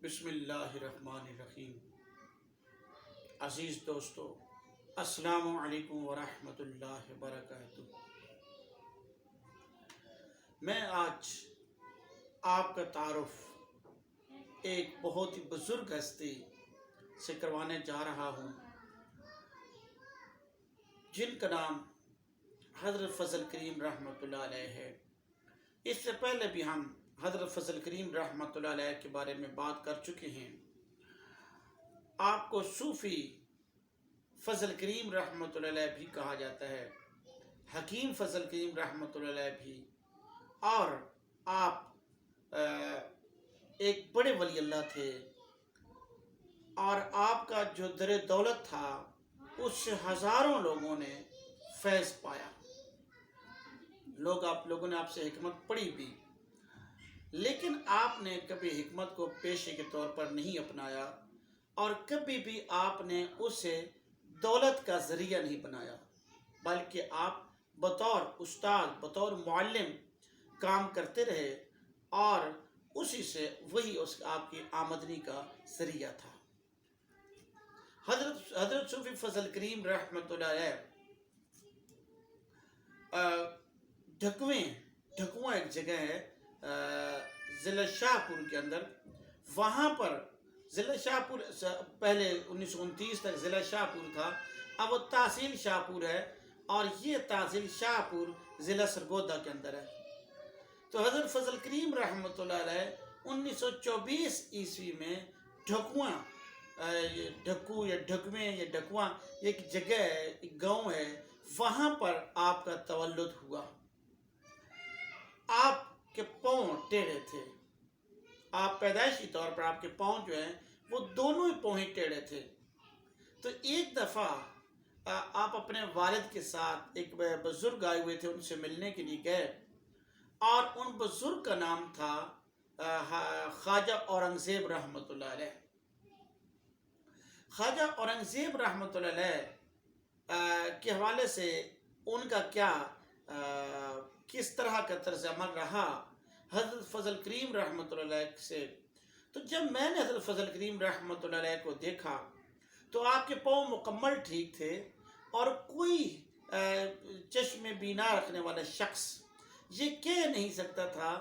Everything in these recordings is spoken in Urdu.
بسم اللہ الرحمن الرحیم۔ عزیز دوستو، السلام علیکم ورحمۃ اللہ وبرکاتہ۔ میں آج آپ کا تعارف ایک بہت ہی بزرگ ہستی سے کروانے جا رہا ہوں جن کا نام حضرت فضل کریم رحمۃ اللہ علیہ ہے۔ اس سے پہلے بھی ہم حضرت فضل کریم رحمۃ اللہ علیہ کے بارے میں بات کر چکے ہیں۔ آپ کو صوفی فضل کریم رحمۃ اللہ علیہ بھی کہا جاتا ہے، حکیم فضل کریم رحمۃ اللہ علیہ بھی، اور آپ ایک بڑے ولی اللہ تھے، اور آپ کا جو در دولت تھا اس سے ہزاروں لوگوں نے فیض پایا۔ آپ لوگوں نے آپ سے حکمت پڑھی بھی، لیکن آپ نے کبھی حکمت کو پیشے کے طور پر نہیں اپنایا، اور کبھی بھی آپ نے اسے دولت کا ذریعہ نہیں بنایا، بلکہ آپ بطور استاد، بطور معلم کام کرتے رہے، اور اسی سے وہی آپ کی آمدنی کا ذریعہ تھا۔ حضرت صوفی فضل کریم رحمۃ اللہ علیہ ڈھکواں ایک جگہ ہے ضلع شاہ پور کے اندر۔ وہاں پر ضلع شاہ پور پہلے 1929 تک ضلع شاہ پور تھا، اب وہ تحصیل شاہ پور ہے، اور یہ تحصیل شاہ پور ضلع سرگودا کے اندر ہے۔ تو حضرت فضل کریم رحمۃ اللہ علیہ 1924 عیسوی میں ڈھکواں ایک جگہ ہے، ایک گاؤں ہے، وہاں پر آپ کا تولد ہوا۔ آپ کے پاؤں ٹیڑھے تھے، آپ پیدائشی طور پر آپ کے پاؤں جو ہیں وہ دونوں ہی پاؤں ٹیڑھے تھے۔ تو ایک دفعہ آپ اپنے والد کے ساتھ، ایک بزرگ آئے ہوئے تھے، ان سے ملنے کے لیے گئے، اور ان بزرگ کا نام تھا خواجہ اورنگزیب رحمۃ اللہ علیہ۔ خواجہ اورنگزیب رحمۃ اللہ علیہ کے حوالے سے ان کا کس طرح کا طرز عمل رہا حضرت فضل کریم رحمۃ اللہ علیہ سے، تو جب میں نے حضرت فضل کریم رحمۃ اللہ علیہ کو دیکھا تو آپ کے پاؤں مکمل ٹھیک تھے، اور کوئی چشم بینا رکھنے والا شخص یہ کہہ نہیں سکتا تھا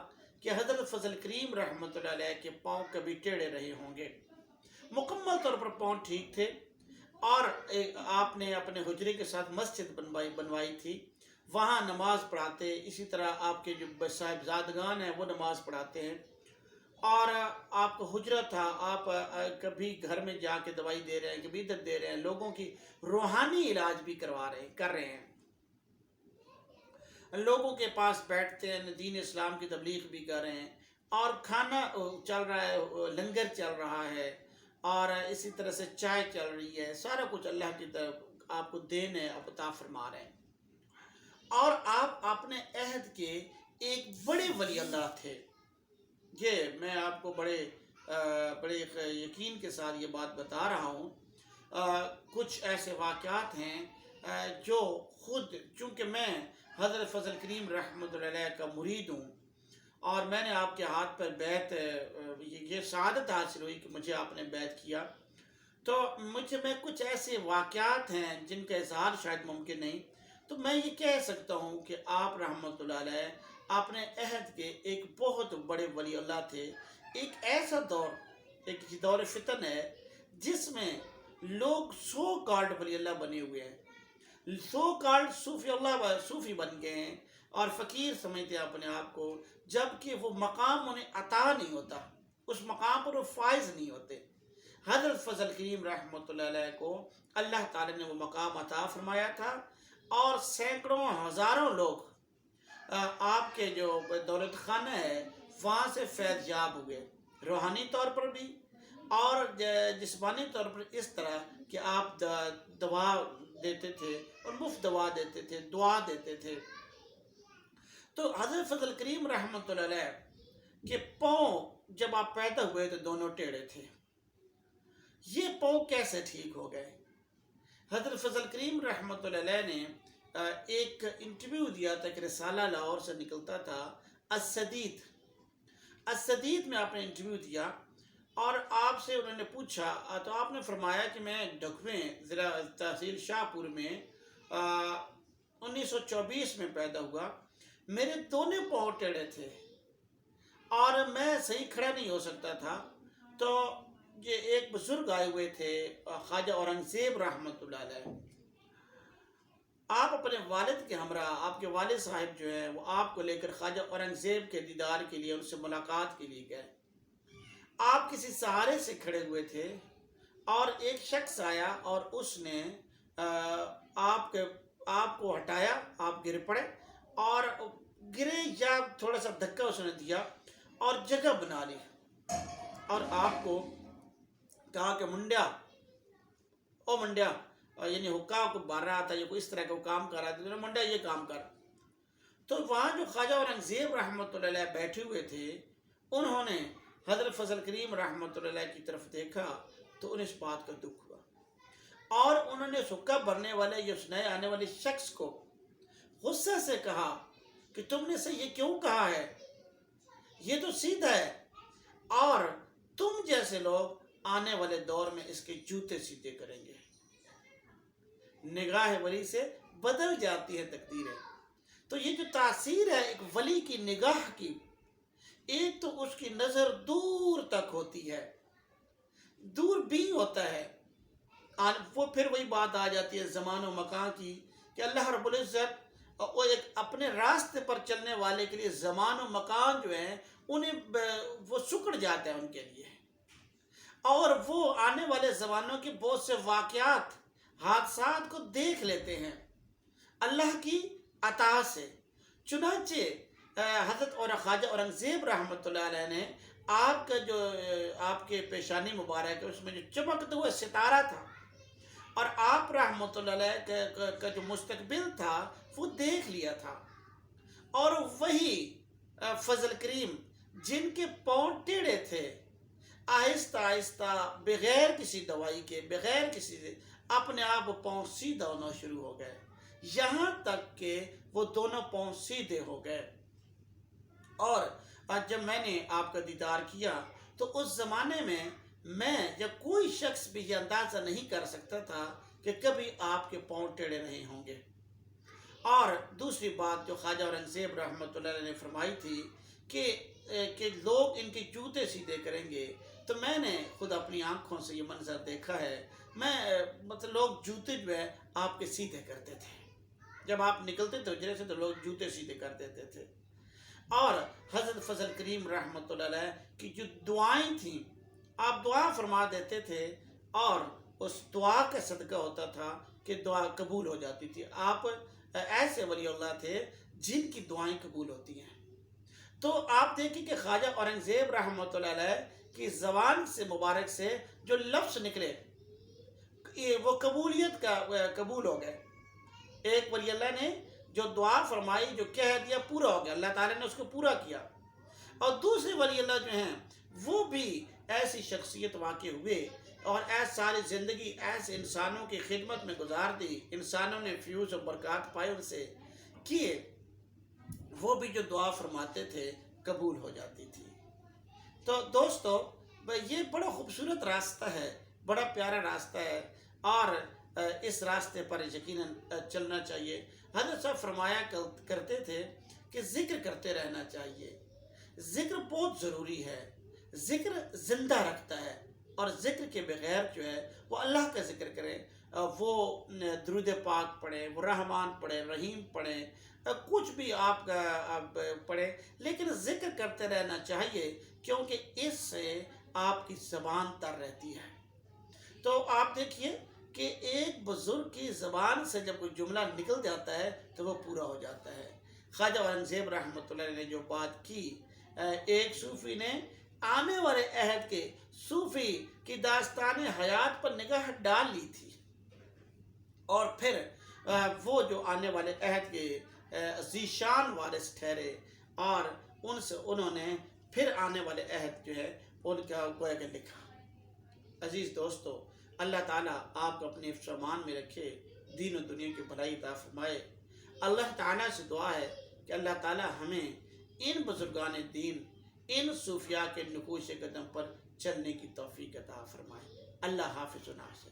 کہ حضرت فضل کریم رحمۃ اللہ علیہ کے پاؤں کبھی ٹیڑھے رہے ہوں گے۔ مکمل طور پر پاؤں ٹھیک تھے، اور آپ نے اپنے حجرے کے ساتھ مسجد بنوائی تھی، وہاں نماز پڑھاتے، اسی طرح آپ کے جو صاحبزادگان ہیں وہ نماز پڑھاتے ہیں، اور آپ کو حجرہ تھا، آپ کبھی گھر میں جا کے دوائی دے رہے ہیں، کبھی ادھر دے رہے ہیں، لوگوں کی روحانی علاج بھی کر رہے ہیں، لوگوں کے پاس بیٹھتے ہیں، دین اسلام کی تبلیغ بھی کر رہے ہیں، اور کھانا چل رہا ہے، لنگر چل رہا ہے، اور اسی طرح سے چائے چل رہی ہے، سارا کچھ اللہ کی طرف آپ کو دین ہے، آپ عطا فرما رہے ہیں، اور آپ اپنے عہد کے ایک بڑے ولی اللہ تھے۔ یہ میں آپ کو بڑے یقین کے ساتھ یہ بات بتا رہا ہوں۔ کچھ ایسے واقعات ہیں جو خود، چونکہ میں حضرت فضل کریم رحمۃ اللہ علیہ کا مرید ہوں، اور میں نے آپ کے ہاتھ پر بیعت، یہ سعادت حاصل ہوئی کہ مجھے آپ نے بیعت کیا، تو میں کچھ ایسے واقعات ہیں جن کا اظہار شاید ممکن نہیں، تو میں یہ کہہ سکتا ہوں کہ آپ رحمۃ اللہ علیہ اپنے عہد کے ایک بہت بڑے ولی اللہ تھے۔ ایک ایسا دور، ایک دور فتن ہے جس میں لوگ سو کارڈ ولی اللہ بنے ہوئے ہیں، سو کارڈ صوفی بن گئے ہیں، اور فقیر سمجھتے ہیں اپنے آپ کو، جبکہ وہ مقام انہیں عطا نہیں ہوتا، اس مقام پر وہ فائز نہیں ہوتے۔ حضرت فضل کریم رحمۃ اللہ علیہ کو اللہ تعالی نے وہ مقام عطا فرمایا تھا، اور سینکڑوں ہزاروں لوگ آپ کے جو دولت خانہ ہے وہاں سے فیض یاب ہوئے، روحانی طور پر بھی اور جسمانی طور پر، اس طرح کہ آپ دوا دیتے تھے، اور مفت دوا دیتے تھے، دعا دیتے تھے۔ تو حضرت فضل کریم رحمۃ اللہ علیہ کے پاؤں جب آپ پیدا ہوئے تو دونوں ٹیڑھے تھے۔ یہ پاؤں کیسے ٹھیک ہو گئے؟ حضرت فضل کریم رحمۃ اللہ علیہ نے ایک انٹرویو دیا تھا، کہ رسالہ لاہور سے نکلتا تھا، السدید میں آپ نے انٹرویو دیا، اور آپ سے انہوں نے پوچھا تو آپ نے فرمایا کہ میں ڈھکویں ضلع تحصیل شاہ پور میں 1924 میں پیدا ہوا، میرے دونوں پاؤں ٹیڑھے تھے اور میں صحیح کھڑا نہیں ہو سکتا تھا۔ تو یہ ایک بزرگ آئے ہوئے تھے خواجہ اورنگزیب رحمۃ اللہ علیہ، آپ اپنے والد کے ہمراہ، آپ کے والد صاحب جو ہیں وہ آپ کو لے کر خواجہ اورنگزیب کے دیدار کے لیے، ان سے ملاقات کے لیے گئے۔ آپ کسی سہارے سے کھڑے ہوئے تھے اور ایک شخص آیا اور اس نے آپ کو ہٹایا، آپ گر پڑے اور گرے یا تھوڑا سا دھکا اس نے دیا اور جگہ بنا لی اور آپ کو کہا کہ منڈیا، او منڈیا، یعنی حکام کو مار رہا تھا یا کوئی اس طرح کا کام کر رہا تھا، تو منڈیا یہ کام کر۔ تو وہاں جو خواجہ اورنگزیب رحمۃ اللہ علیہ بیٹھے ہوئے تھے، انہوں نے حضرت فضل کریم رحمۃ اللہ علیہ کی طرف دیکھا تو انہیں اس بات کا دکھ ہوا اور انہوں نے سکہ بھرنے والے یا اس نئے آنے والے شخص کو غصے سے کہا کہ تم نے سے یہ کیوں کہا ہے، یہ تو سیدھا ہے اور تم جیسے لوگ آنے والے دور میں اس کے جوتے سیدھے کریں گے۔ نگاہ ولی سے بدل جاتی ہے تقدیریں۔ تو یہ جو تاثیر ہے ایک ولی کی نگاہ کی، ایک تو اس کی نظر دور تک ہوتی ہے، دور بھی ہوتا ہے، وہ پھر وہی بات آ جاتی ہے زمان و مکان کی کہ اللہ رب العزت وہ ایک اپنے راستے پر چلنے والے کے لیے زمان و مکان جو ہیں انہیں وہ سکڑ جاتا ہے ان کے لیے، اور وہ آنے والے زمانوں کے بہت سے واقعات، حادثات کو دیکھ لیتے ہیں اللہ کی عطا سے۔ چنانچہ حضرت اور خواجہ اورنگزیب رحمۃ اللہ علیہ نے آپ کا جو آپ کے پیشانی مبارک ہے اس میں جو چمکتے ہوئے ستارہ تھا اور آپ رحمۃ اللہ علیہ کا جو مستقبل تھا وہ دیکھ لیا تھا، اور وہی فضل کریم جن کے پاؤں ٹیڑھے تھے آہستہ آہستہ بغیر کسی دوائی کے، بغیر کسی سے اپنے آپ پاؤں سیدھا ہونا شروع ہو گئے، یہاں تک کہ وہ دونوں پاؤں سیدھے ہو گئے۔ اور جب میں نے آپ کا دیدار کیا تو اس زمانے میں یا کوئی شخص بھی یہ اندازہ نہیں کر سکتا تھا کہ کبھی آپ کے پاؤں ٹیڑھے نہیں ہوں گے۔ اور دوسری بات جو خواجہ اورنگزیب رحمۃ اللہ علیہ نے فرمائی تھی کہ لوگ ان کے جوتے سیدھے کریں گے، تو میں نے خود اپنی آنکھوں سے یہ منظر دیکھا ہے۔ مطلب لوگ جوتے جو ہے آپ کے سیدھے کرتے تھے، جب آپ نکلتے تھے حجرے سے تو لوگ جوتے سیدھے کر دیتے تھے۔ اور حضرت فضل کریم رحمۃ اللہ علیہ کی جو دعائیں تھیں، آپ دعا فرما دیتے تھے اور اس دعا کا صدقہ ہوتا تھا کہ دعا قبول ہو جاتی تھی۔ آپ ایسے ولی اللہ تھے جن کی دعائیں قبول ہوتی ہیں۔ تو آپ دیکھیں کہ خواجہ اورنگزیب رحمۃ اللہ علیہ کی زبان سے مبارک سے جو لفظ نکلے وہ قبولیت کا قبول ہو گئے۔ ایک ولی اللہ نے جو دعا فرمائی، جو کہہ دیا، پورا ہو گیا، اللہ تعالیٰ نے اس کو پورا کیا۔ اور دوسرے ولی اللہ جو ہیں وہ بھی ایسی شخصیت واقع ہوئے اور ایسے ساری زندگی ایسے انسانوں کی خدمت میں گزار دی، انسانوں نے فیوز و برکات پائے ان سے، کہ وہ بھی جو دعا فرماتے تھے قبول ہو جاتی تھی۔ تو دوستو، یہ بڑا خوبصورت راستہ ہے، بڑا پیارا راستہ ہے، اور اس راستے پر یقیناً چلنا چاہیے۔ حضرت صاحب فرمایا کرتے تھے کہ ذکر کرتے رہنا چاہیے، ذکر بہت ضروری ہے، ذکر زندہ رکھتا ہے، اور ذکر کے بغیر جو ہے وہ اللہ کا ذکر کرے، وہ درود پاک پڑھیں، وہ رحمان پڑھیں، رحیم پڑھیں، کچھ بھی آپ پڑھیں، لیکن ذکر کرتے رہنا چاہیے کیونکہ اس سے آپ کی زبان تر رہتی ہے۔ تو آپ دیکھیے کہ ایک بزرگ کی زبان سے جب کوئی جملہ نکل جاتا ہے تو وہ پورا ہو جاتا ہے۔ خواجہ اورنگزیب رحمۃ اللہ علیہ نے جو بات کی، ایک صوفی نے آنے والے عہد کے صوفی کی داستان حیات پر نگاہ ڈال لی تھی، اور پھر وہ جو آنے والے عہد کے ذیشان وارث ٹھہرے، اور ان سے انہوں نے پھر آنے والے عہد جو ہے ان کا گویا کہ لکھا۔ عزیز دوستو، اللہ تعالیٰ آپ کو اپنے حفظ و امان میں رکھے، دین و دنیا کی بھلائی عطا فرمائے۔ اللہ تعالیٰ سے دعا ہے کہ اللہ تعالیٰ ہمیں ان بزرگان دین، ان صوفیاء کے نقوش قدم پر چلنے کی توفیق عطا فرمائے۔ اللہ حافظ و ناصر۔